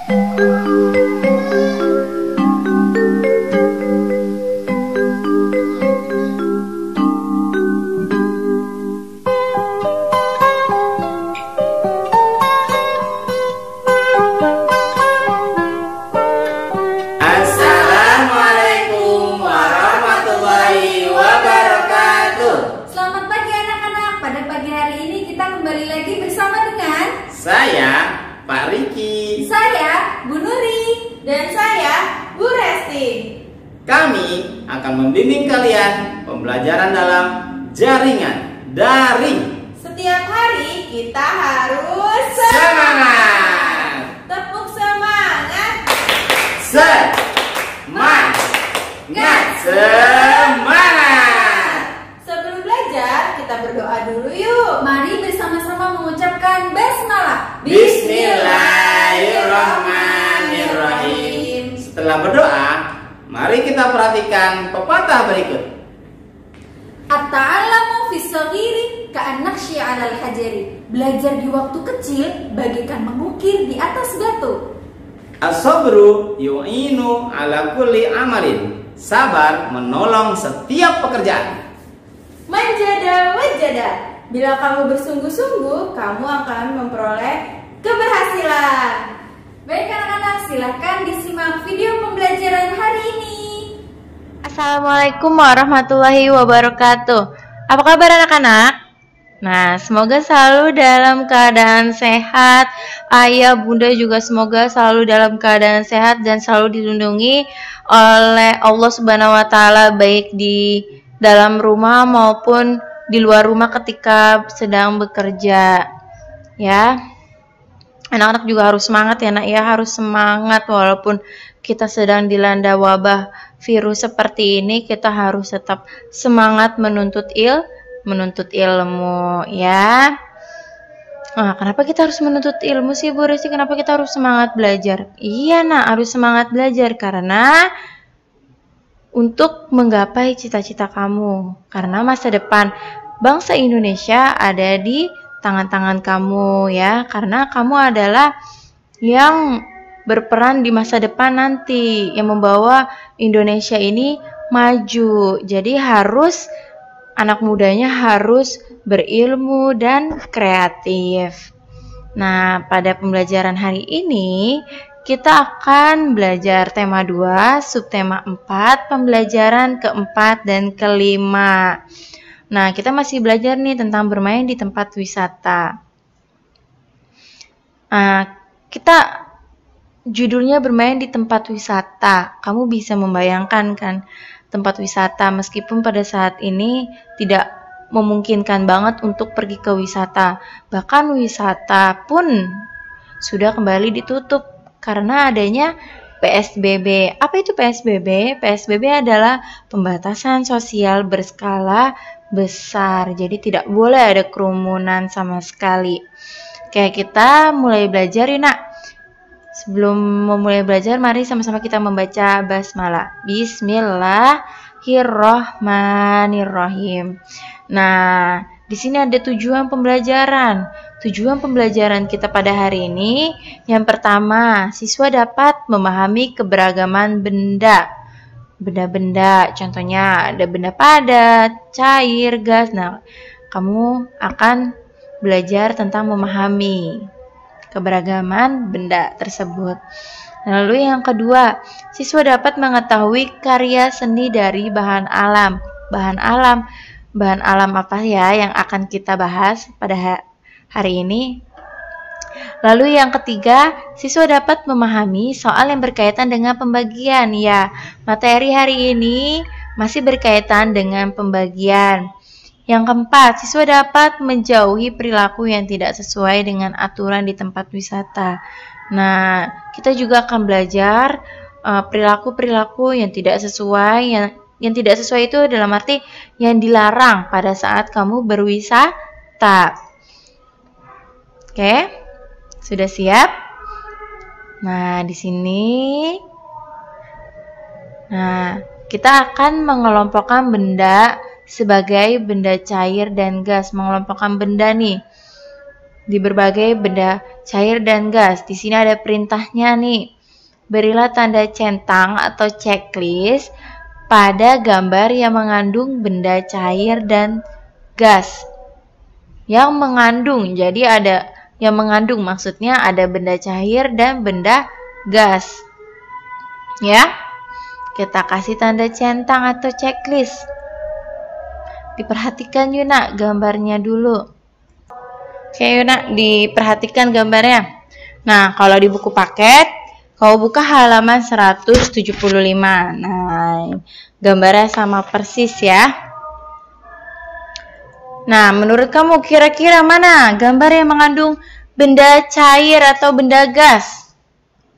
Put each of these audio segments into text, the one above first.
Assalamualaikum warahmatullahi wabarakatuh. Selamat pagi anak-anak. Pada pagi hari ini kita kembali lagi bersama dengan Saya Pak Riki. saya, Bu Nuri, Dan saya, Bu Resti. Kami akan membimbing kalian pembelajaran dalam jaringan daring. Setiap hari kita harus Semangat! tepuk semangat. Semangat! Semangat! Sebelum belajar, kita berdoa dulu yuk. mari bersama-sama mengucapkan basmalah. Bismillahirrahmanirrahim. Setelah berdoa, mari kita perhatikan pepatah berikut. At-ta'allamu fis-shaghiri ka'annaqshi 'alal hajari. Belajar di waktu kecil bagaikan mengukir di atas batu. As-sabru yu'inu ala kulli amalin. Sabar menolong setiap pekerjaan. Manjada wajada. Bila kamu bersungguh-sungguh, kamu akan memperoleh keberhasilan. Baik anak-anak, silahkan disimak video pembelajaran hari ini. Assalamualaikum warahmatullahi wabarakatuh. Apa kabar anak-anak? Nah, semoga selalu dalam keadaan sehat. Ayah, bunda juga semoga selalu dalam keadaan sehat dan selalu dilindungi oleh Allah Subhanahu wa taala, baik di dalam rumah maupun di luar rumah ketika sedang bekerja. Ya. Anak-anak juga harus semangat ya nak ya, harus semangat walaupun kita sedang dilanda wabah virus seperti ini, kita harus tetap semangat menuntut ilmu ya. Nah, kenapa kita harus menuntut ilmu sih Bu Resti? Kenapa kita harus semangat belajar? Iya nak, harus semangat belajar karena untuk menggapai cita-cita kamu. Karena masa depan bangsa Indonesia ada di tangan-tangan kamu ya, karena kamu adalah yang berperan di masa depan nanti, yang membawa Indonesia ini maju. Jadi harus anak mudanya harus berilmu dan kreatif. Nah, pada pembelajaran hari ini kita akan belajar tema 2, subtema 4, pembelajaran keempat dan kelima. Nah, kita masih belajar nih tentang bermain di tempat wisata. Kita judulnya bermain di tempat wisata. Kamu bisa membayangkan kan tempat wisata meskipun pada saat ini tidak memungkinkan banget untuk pergi ke wisata. Bahkan wisata pun sudah kembali ditutup karena adanya PSBB. Apa itu PSBB? PSBB adalah pembatasan sosial berskala besar. Jadi tidak boleh ada kerumunan sama sekali. Oke, kita mulai belajar ya nak. Sebelum memulai belajar, mari sama-sama kita membaca basmalah. Bismillahirrahmanirrahim. Nah, di sini ada tujuan pembelajaran. Tujuan pembelajaran kita pada hari ini, yang pertama, siswa dapat memahami keberagaman benda. Benda-benda, contohnya ada benda padat, cair, gas. Nah, kamu akan belajar tentang memahami keberagaman benda tersebut. Lalu yang kedua, siswa dapat mengetahui karya seni dari bahan alam. Bahan alam apa ya yang akan kita bahas pada hari ini? Lalu yang ketiga, siswa dapat memahami soal yang berkaitan dengan pembagian. Ya, materi hari ini masih berkaitan dengan pembagian. Yang keempat, siswa dapat menjauhi perilaku yang tidak sesuai dengan aturan di tempat wisata. Nah, kita juga akan belajar perilaku-perilaku yang tidak sesuai. Yang tidak sesuai itu dalam arti yang dilarang pada saat kamu berwisata. Oke? Sudah siap? Nah, di sini kita akan mengelompokkan benda sebagai benda cair dan gas. Mengelompokkan benda nih. di berbagai benda cair dan gas. Di sini ada perintahnya nih. Berilah tanda centang atau checklist pada gambar yang mengandung benda cair dan gas. Yang mengandung, jadi ada yang mengandung, maksudnya ada benda cair dan benda gas. Ya, kita kasih tanda centang atau checklist. Diperhatikan yuk nak gambarnya dulu. Oke yuk nak, diperhatikan gambarnya. Nah, kalau di buku paket, kau buka halaman 175. Nah, gambarnya sama persis ya. Nah, menurut kamu kira-kira mana gambar yang mengandung benda cair atau benda gas?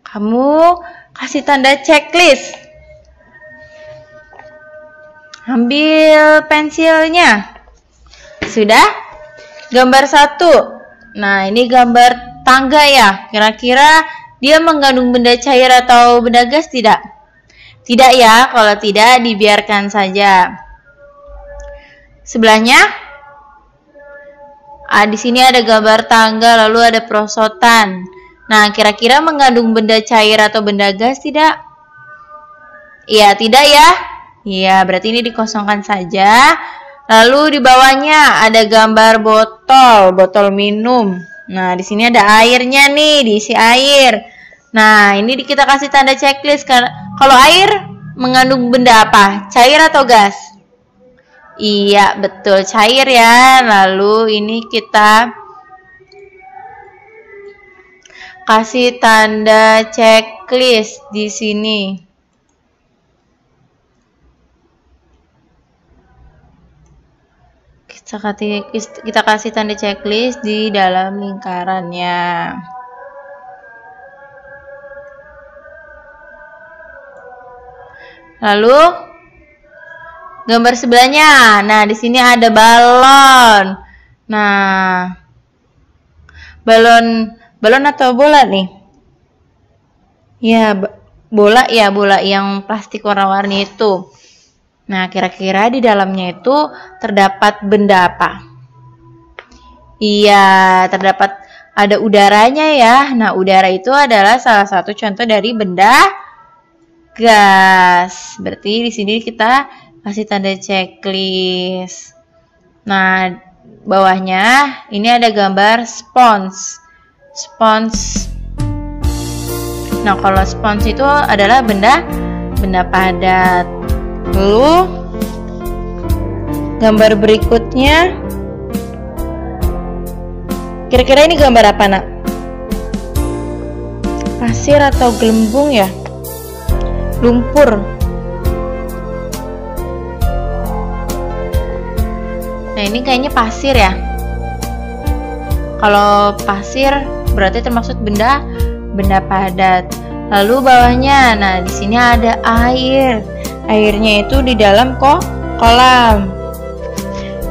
Kamu kasih tanda checklist. Ambil pensilnya. Sudah? Gambar 1. Nah, ini gambar tangga ya. Kira-kira dia mengandung benda cair atau benda gas tidak? Tidak ya, kalau tidak dibiarkan saja. Sebelahnya, di sini ada gambar tangga, lalu ada perosotan. Nah, kira-kira mengandung benda cair atau benda gas tidak? Iya, tidak ya? Iya, berarti ini dikosongkan saja. Lalu di bawahnya ada gambar botol minum. Nah, di sini ada airnya nih, diisi air. Nah, ini kita kasih tanda checklist. Kalau air mengandung benda apa? Cair atau gas? Iya, betul, cair ya. Lalu ini kita kasih tanda checklist di sini. Kita kasih tanda checklist di dalam lingkarannya. Lalu gambar sebelahnya. Nah, di sini ada balon. Nah, balon atau bola nih? Ya, bola ya, bola yang plastik warna-warni itu. Nah, kira-kira di dalamnya itu terdapat benda apa? Iya, terdapat ada udaranya ya. Nah, udara itu adalah salah satu contoh dari benda gas. Berarti di sini kita kasih tanda checklist. Nah, bawahnya ini ada gambar spons. Spons. Nah, kalau spons itu adalah benda padat. Lalu gambar berikutnya, kira-kira ini gambar apa nak? Pasir atau gelembung ya? Lumpur. Nah, ini kayaknya pasir ya. Kalau pasir berarti termasuk benda padat. Lalu bawahnya, nah di sini ada air. Airnya itu di dalam kolam.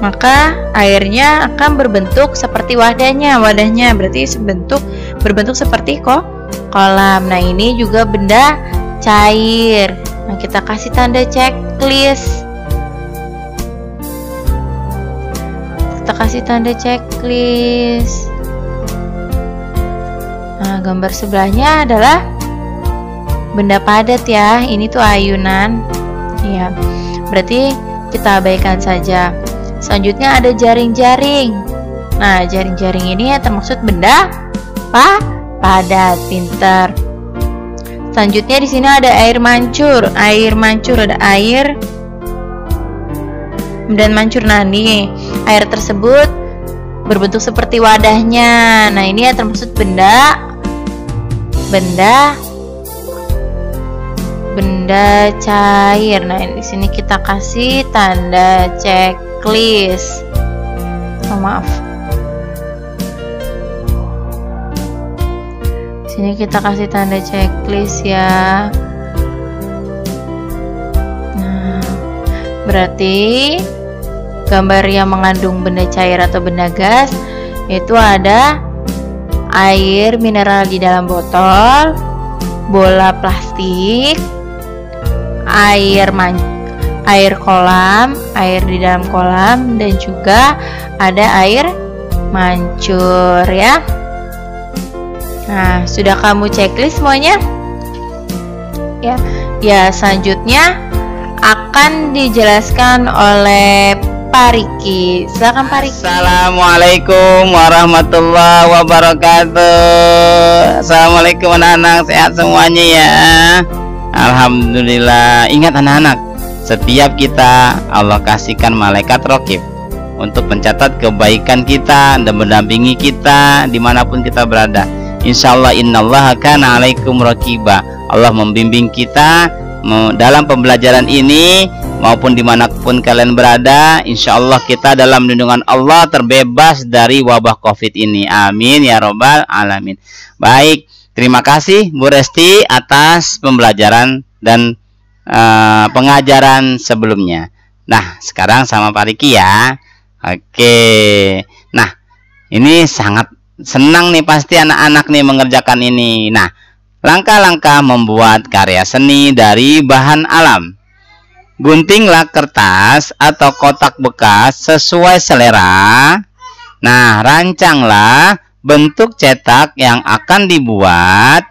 Maka airnya akan berbentuk seperti wadahnya. Wadahnya berarti berbentuk seperti kolam. Nah, ini juga benda cair. Nah, kita kasih tanda checklist. Kita kasih tanda checklist. Nah, gambar sebelahnya adalah benda padat ya. Ini tuh ayunan. Ya, berarti kita abaikan saja. Selanjutnya ada jaring-jaring. Nah, jaring-jaring ini termasuk benda padat. Pintar. Selanjutnya di sini ada air mancur. Air mancur, ada air dan mancur. Nah, nih air tersebut berbentuk seperti wadahnya. Nah, ini ya termasuk benda cair. Nah, di sini kita kasih tanda checklist. Maaf. Di sini kita kasih tanda checklist ya. Nah, berarti gambar yang mengandung benda cair atau benda gas itu ada air mineral di dalam botol, bola plastik, air kolam, air di dalam kolam, dan juga ada air mancur ya. Nah, sudah kamu checklist semuanya? Ya, selanjutnya akan dijelaskan oleh Pak Riki. Silakan Pak Riki. Assalamualaikum warahmatullahi wabarakatuh. Assalamualaikum anak-anak, sehat semuanya ya. Alhamdulillah. Ingat anak-anak, setiap kita Allah kasihkan malaikat raqib untuk mencatat kebaikan kita dan mendampingi kita dimanapun kita berada. Insyaallah innallaha kana alaikum raqiba. Allah membimbing kita dalam pembelajaran ini maupun dimanapun kalian berada. Insyaallah kita dalam lindungan Allah terbebas dari wabah COVID ini. Amin ya robbal alamin. Baik, terima kasih Bu Resti atas pembelajaran dan pengajaran sebelumnya. Nah, sekarang sama Pak Riki ya. Oke. Nah, ini sangat senang nih pasti anak-anak nih mengerjakan ini. Nah, langkah-langkah membuat karya seni dari bahan alam. Guntinglah kertas atau kotak bekas sesuai selera. Nah, rancanglah bentuk cetak yang akan dibuat.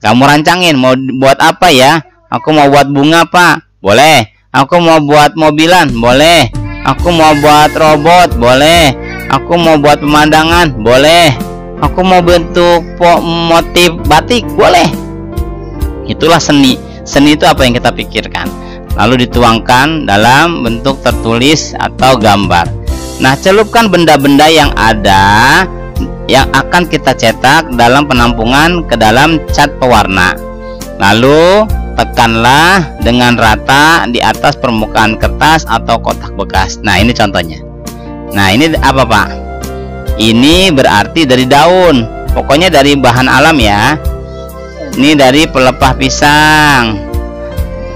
Kamu rancangin mau buat apa ya? Aku mau buat bunga, Pak. Boleh. Aku mau buat mobilan. Boleh. Aku mau buat robot. Boleh. Aku mau buat pemandangan. Boleh. Aku mau bentuk motif batik. Boleh. Itulah seni. Seni itu apa yang kita pikirkan, lalu dituangkan dalam bentuk tertulis atau gambar. Nah, celupkan benda-benda yang ada yang akan kita cetak dalam penampungan ke dalam cat pewarna. Lalu tekanlah dengan rata di atas permukaan kertas atau kotak bekas. Nah, ini contohnya. Nah, ini apa, Pak? Ini berarti dari daun. Pokoknya dari bahan alam ya. Ini dari pelepah pisang.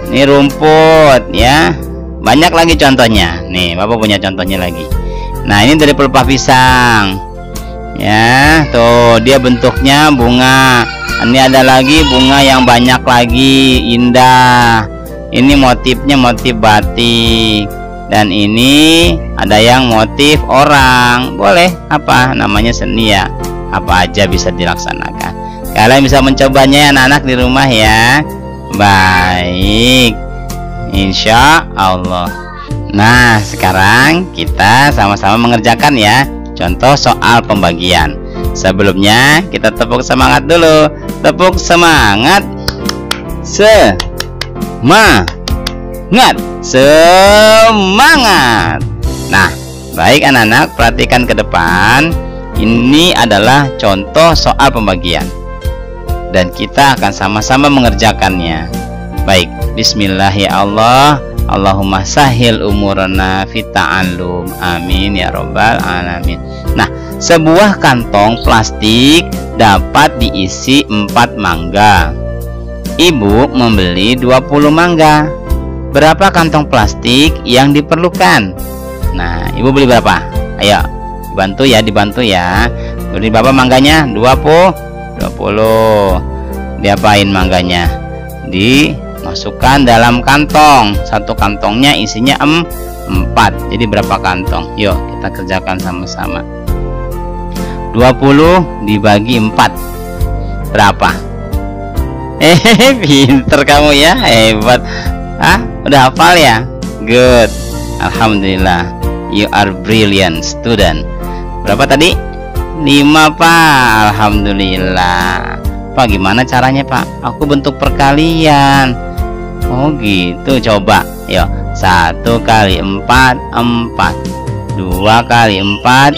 Ini rumput ya. Banyak lagi contohnya. Nih, Bapak punya contohnya lagi. Nah, ini dari pelepah pisang. Ya, tuh dia bentuknya bunga. Ini ada lagi bunga yang banyak lagi, indah. Ini motifnya motif batik. Dan ini ada yang motif orang. Boleh, apa namanya seni ya. Apa aja bisa dilaksanakan. Kalian bisa mencobanya ya anak-anak di rumah ya. Baik, insya Allah. Nah, sekarang kita sama-sama mengerjakan ya contoh soal pembagian. Sebelumnya kita tepuk semangat dulu. Tepuk semangat. Semangat. Nah, baik anak-anak, perhatikan ke depan. Ini adalah contoh soal pembagian dan kita akan sama-sama mengerjakannya. Baik, bismillah ya Allah. Allahumma sahil umurana fita'allum. Amin ya robbal alamin. Nah, sebuah kantong plastik dapat diisi 4 mangga. Ibu membeli 20 mangga. Berapa kantong plastik yang diperlukan? Nah, ibu beli berapa? Ayo, dibantu ya. Beli berapa mangganya? 20. Diapain mangganya? Dimasukkan dalam kantong. Satu kantongnya isinya 4. Jadi berapa kantong? Yuk kita kerjakan sama-sama. 20 dibagi 4 berapa? Pinter kamu ya, hebat. Udah hafal ya? Good. Alhamdulillah. You are brilliant student. Berapa tadi? 5, Pak. Alhamdulillah. Pak, gimana caranya, Pak? Aku bentuk perkalian. Oh gitu, coba. Yuk, 1 kali 4 4. 2 kali 4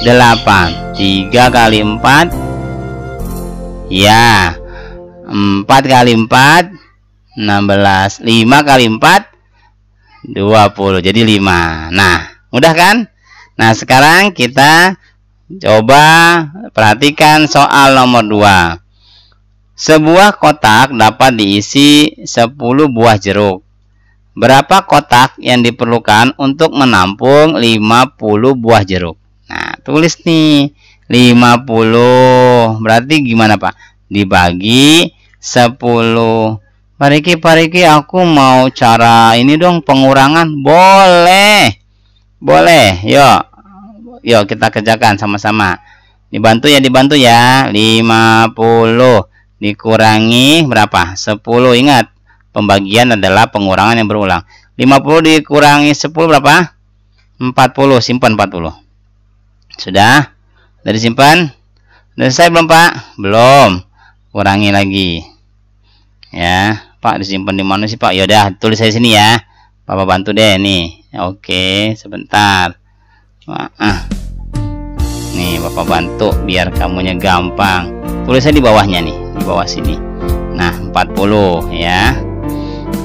8. 3 kali 4 ya 4 kali 4 16. 5 kali 4 20. Jadi 5. Nah, mudah kan? Nah, sekarang kita coba perhatikan soal nomor 2. Sebuah kotak dapat diisi 10 buah jeruk. Berapa kotak yang diperlukan untuk menampung 50 buah jeruk? Nah, tulis nih 50. Berarti gimana, Pak? Dibagi 10. Pak Riki, aku mau cara ini dong, pengurangan. Boleh. Yuk. Yuk kita kerjakan sama-sama. Dibantu ya, 50 dikurangi berapa? 10. Ingat, pembagian adalah pengurangan yang berulang. 50 dikurangi 10 berapa? 40. Simpan 40. Sudah? Sudah disimpan? Sudah selesai belum, Pak? Belum. Kurangi lagi. Ya, Pak, disimpan di mana sih, Pak? Yaudah, tulis saya sini ya. Papa bantu deh nih. Oke, sebentar. Nih, Bapak bantu biar kamunya gampang. Tulis saya di bawahnya nih, di bawah sini. Nah, 40 ya.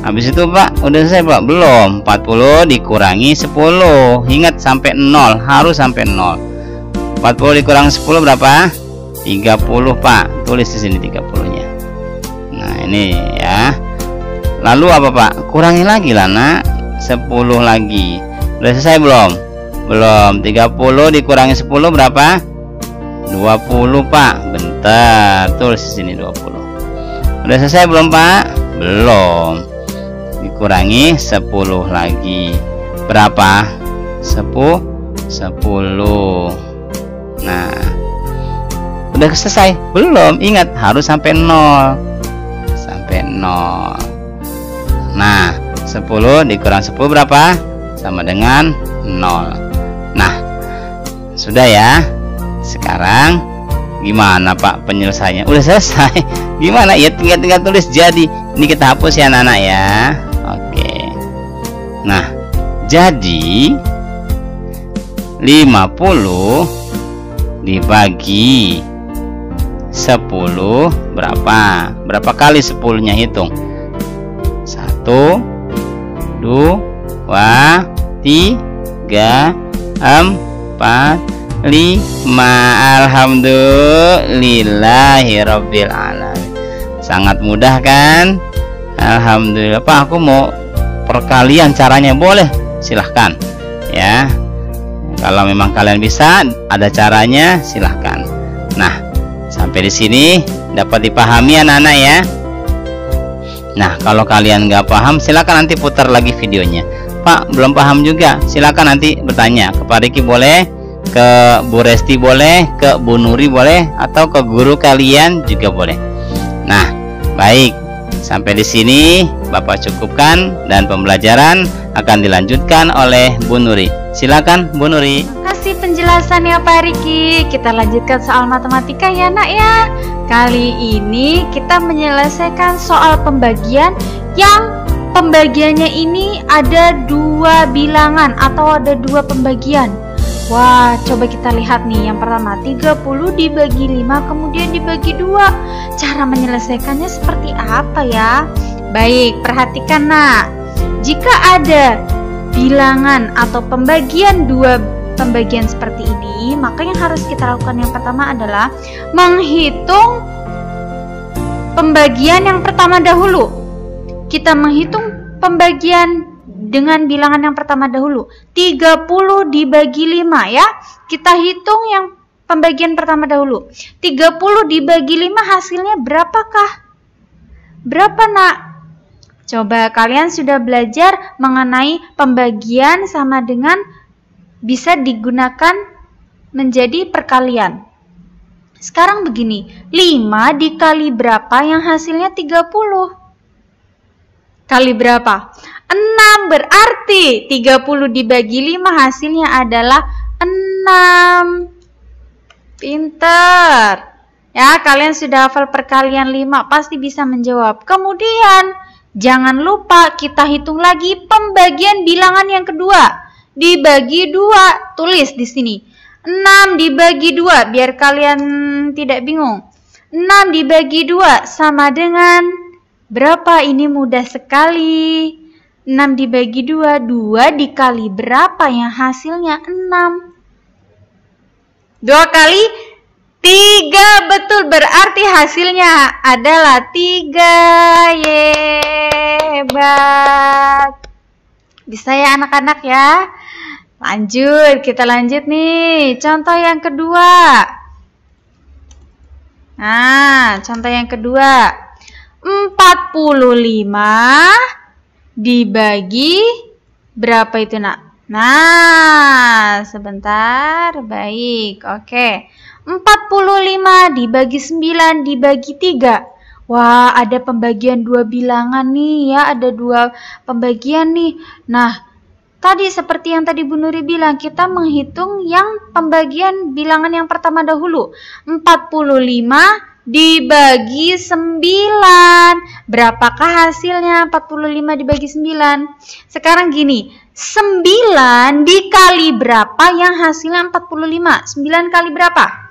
Habis itu, Pak, udah selesai, Pak? Belum. 40 dikurangi 10. Ingat sampai 0, harus sampai 0. 40 dikurangi 10 berapa? 30, Pak. Tulis di sini 30-nya. Nah, ini ya. Lalu apa, Pak? Kurangi lagi lah, Nak. 10 lagi. Udah selesai belum? Belum. 30 dikurangi 10 berapa? 20, Pak. Bentar. Tulis di sini 20. Udah selesai belum, Pak? Belum. Dikurangi 10 lagi. Berapa? 10. Nah, udah selesai? Belum. Ingat, harus sampai 0. Sampai 0. Nah, 10 dikurang 10 berapa? Sama dengan 0. Nah, sudah ya. Sekarang gimana, Pak, penyelesaiannya? Udah selesai. Gimana? Ya tinggal tulis jadi. Ini kita hapus ya, anak-anak ya. Oke. Nah, jadi 50 dibagi 10 berapa? Berapa kali 10-nya? Hitung. 1, 2, 3, 4, 5. Alhamdulillahirabbil alamin. Sangat mudah kan? Alhamdulillah. Pak, aku mau perkalian caranya. Boleh? Silahkan ya. Kalau memang kalian bisa, ada caranya, silahkan. Nah, sampai di sini dapat dipahami anak-anak ya. Nah, kalau kalian nggak paham, silahkan nanti putar lagi videonya. Pak, belum paham juga, silahkan nanti bertanya ke Pak Riki boleh, ke Bu Resti boleh, ke Bu Nuri boleh, atau ke guru kalian juga boleh. Nah, baik. Sampai di sini Bapak cukupkan dan pembelajaran akan dilanjutkan oleh Bu Nuri. Silakan Bu Nuri. Kasih penjelasannya Pak Riki. Kita lanjutkan soal matematika ya, Nak ya. Kali ini kita menyelesaikan soal pembagian yang pembagiannya ini ada 2 bilangan atau ada 2 pembagian. Wah, coba kita lihat nih. Yang pertama, 30 dibagi 5 kemudian dibagi 2. Cara menyelesaikannya seperti apa ya? Baik, perhatikan, Nak. Jika ada bilangan atau pembagian 2 pembagian seperti ini, maka yang harus kita lakukan yang pertama adalah menghitung pembagian yang pertama dahulu. Kita menghitung pembagian dengan bilangan yang pertama dahulu. 30 dibagi 5 ya. Kita hitung yang pembagian pertama dahulu. 30 dibagi 5 hasilnya berapakah? Berapa, Nak? Coba kalian sudah belajar mengenai pembagian sama dengan bisa digunakan menjadi perkalian. Sekarang begini, 5 dikali berapa yang hasilnya 30? Kali berapa? 6, berarti 30 dibagi 5 hasilnya adalah 6. Pinter. Ya, kalian sudah hafal perkalian 5, pasti bisa menjawab. Kemudian, jangan lupa kita hitung lagi pembagian bilangan yang kedua. Dibagi 2, tulis di sini. 6 dibagi 2, biar kalian tidak bingung. 6 dibagi 2 sama dengan berapa? Ini mudah sekali. 6 dibagi 2, 2 dikali berapa yang hasilnya 6? 2 kali 3, betul, berarti hasilnya adalah 3. Hebat. Bisa ya anak-anak ya? Lanjut, kita lanjut nih. Contoh yang kedua. Nah, contoh yang kedua. 45 dibagi berapa itu, Nak? Nah, sebentar. Baik, oke. 45 dibagi 9 dibagi 3. Wah, ada pembagian dua bilangan nih ya, ada dua pembagian nih. Nah, tadi seperti yang tadi Bu Nuri bilang, kita menghitung yang pembagian bilangan yang pertama dahulu. 45 dibagi 9. Berapakah hasilnya 45 dibagi 9? Sekarang gini, 9 dikali berapa yang hasilnya 45? 9 kali berapa?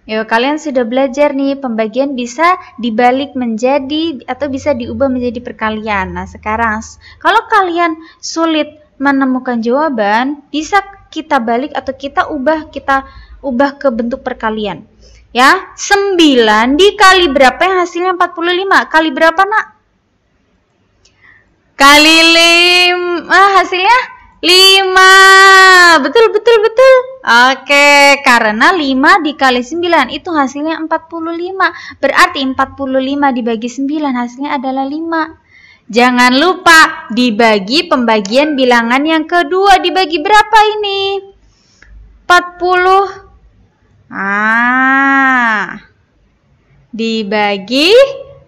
Yuk, kalian sudah belajar nih, pembagian bisa dibalik menjadi atau bisa diubah menjadi perkalian. Nah, sekarang kalau kalian sulit menemukan jawaban, bisa kita balik atau kita ubah ke bentuk perkalian. Ya, 9 dikali berapa yang hasilnya 45? Kali berapa, Nak? Kali 5, hasilnya 5. Betul. Oke, karena 5 dikali 9 itu hasilnya 45. Berarti 45 dibagi 9 hasilnya adalah 5. Jangan lupa dibagi pembagian bilangan yang kedua. Dibagi berapa ini? 40. Dibagi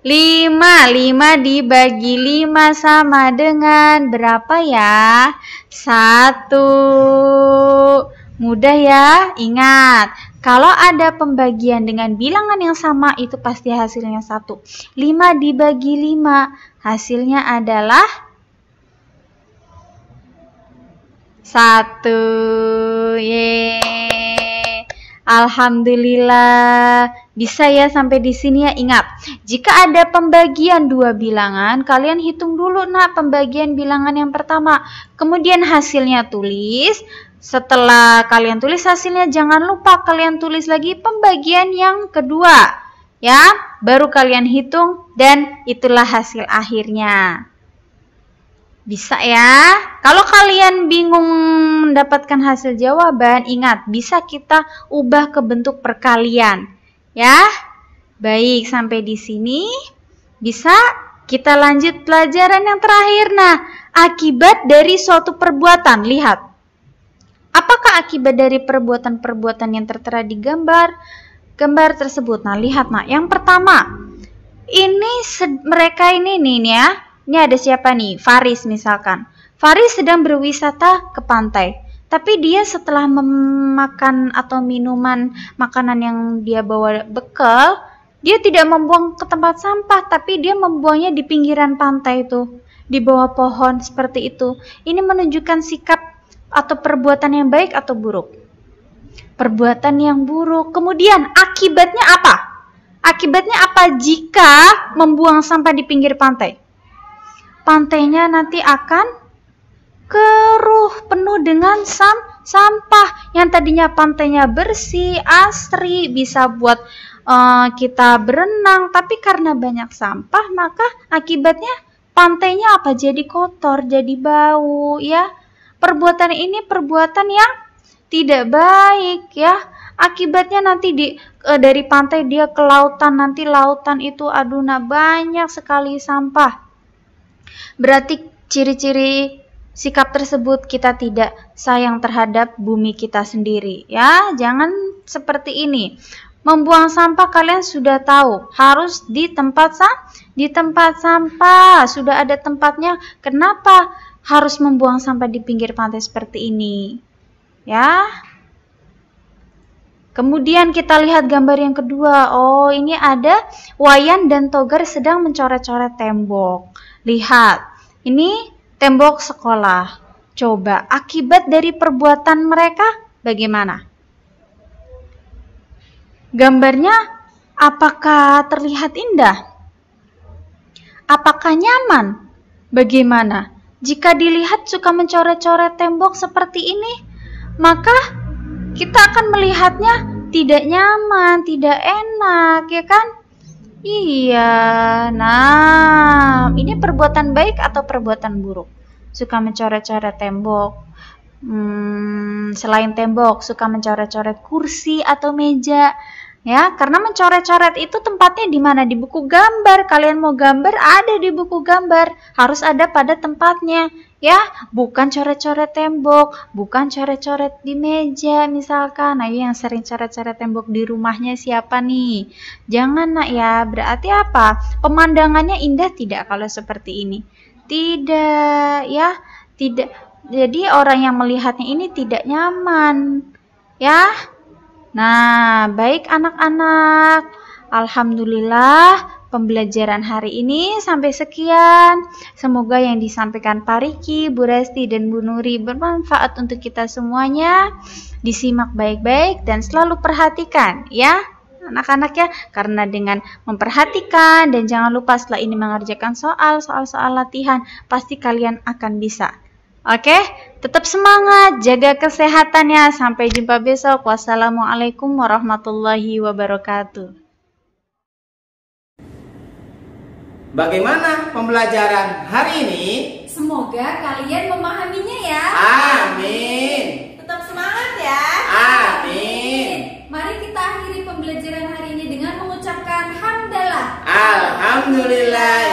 5. 5 dibagi 5 sama dengan berapa ya? 1. Mudah ya? Ingat, kalau ada pembagian dengan bilangan yang sama itu pasti hasilnya 1. 5 dibagi 5 hasilnya adalah 1. Yeay. Alhamdulillah. Bisa ya sampai di sini ya. Ingat, jika ada pembagian dua bilangan, kalian hitung dulu Nak pembagian bilangan yang pertama. Kemudian hasilnya tulis. Setelah kalian tulis hasilnya, jangan lupa kalian tulis lagi pembagian yang kedua. Ya, baru kalian hitung dan itulah hasil akhirnya. Bisa ya? Kalau kalian bingung mendapatkan hasil jawaban, ingat bisa kita ubah ke bentuk perkalian. Ya, baik sampai di sini. Bisa kita lanjut pelajaran yang terakhir. Nah, akibat dari suatu perbuatan. Lihat, apakah akibat dari perbuatan-perbuatan yang tertera di gambar tersebut? Nah, lihat Nak. Yang pertama, mereka ini nih ya. Ini ada siapa nih? Faris misalkan. Faris sedang berwisata ke pantai. Tapi dia setelah memakan atau minuman makanan yang dia bawa bekal, dia tidak membuang ke tempat sampah, tapi dia membuangnya di pinggiran pantai itu, di bawah pohon seperti itu. Ini menunjukkan sikap atau perbuatan yang baik atau buruk? Perbuatan yang buruk. Kemudian akibatnya apa? Akibatnya apa jika membuang sampah di pinggir pantai? Pantainya nanti akan keruh, penuh dengan sampah. Yang tadinya pantainya bersih, asri, bisa buat kita berenang, tapi karena banyak sampah, maka akibatnya pantainya apa? Jadi kotor, jadi bau, ya. Perbuatan ini perbuatan yang tidak baik, ya. Akibatnya nanti dari pantai dia ke lautan, nanti lautan itu aduh banyak sekali sampah. Berarti ciri-ciri sikap tersebut kita tidak sayang terhadap bumi kita sendiri, ya. Jangan seperti ini. Membuang sampah kalian sudah tahu, harus di tempat sampah. Sudah ada tempatnya. Kenapa harus membuang sampah di pinggir pantai seperti ini? Ya. Kemudian kita lihat gambar yang kedua. Oh, ini ada Wayan dan Togar sedang mencoret-coret tembok. Lihat, ini tembok sekolah. Coba akibat dari perbuatan mereka bagaimana? Gambarnya apakah terlihat indah? Apakah nyaman? Bagaimana? Jika dilihat suka mencoret-coret tembok seperti ini, maka kita akan melihatnya tidak nyaman, tidak enak, ya kan? Iya, nah ini perbuatan baik atau perbuatan buruk? Suka mencoret-coret tembok. Selain tembok, suka mencoret-coret kursi atau meja. Ya, karena mencoret-coret itu tempatnya di mana? Di buku gambar. Kalian mau gambar, ada di buku gambar. Harus ada pada tempatnya. Ya, bukan coret-coret tembok, bukan coret-coret di meja misalkan. Nah, yang sering coret-coret tembok di rumahnya siapa nih? Jangan nak ya, berarti apa? Pemandangannya indah tidak kalau seperti ini? Tidak, ya, tidak. Jadi orang yang melihatnya ini tidak nyaman. Ya. Nah, baik anak-anak. Alhamdulillah pembelajaran hari ini sampai sekian. Semoga yang disampaikan Pak Riki, Bu Resti, dan Bu Nuri bermanfaat untuk kita semuanya. Disimak baik-baik dan selalu perhatikan ya anak-anak ya. Karena dengan memperhatikan dan jangan lupa setelah ini mengerjakan soal latihan, pasti kalian akan bisa. Oke, tetap semangat, jaga kesehatannya. Sampai jumpa besok. Wassalamualaikum warahmatullahi wabarakatuh. Bagaimana pembelajaran hari ini? Semoga kalian memahaminya ya. Amin. Tetap semangat ya. Amin. Mari kita akhiri pembelajaran hari ini dengan mengucapkan hamdalah. Alhamdulillah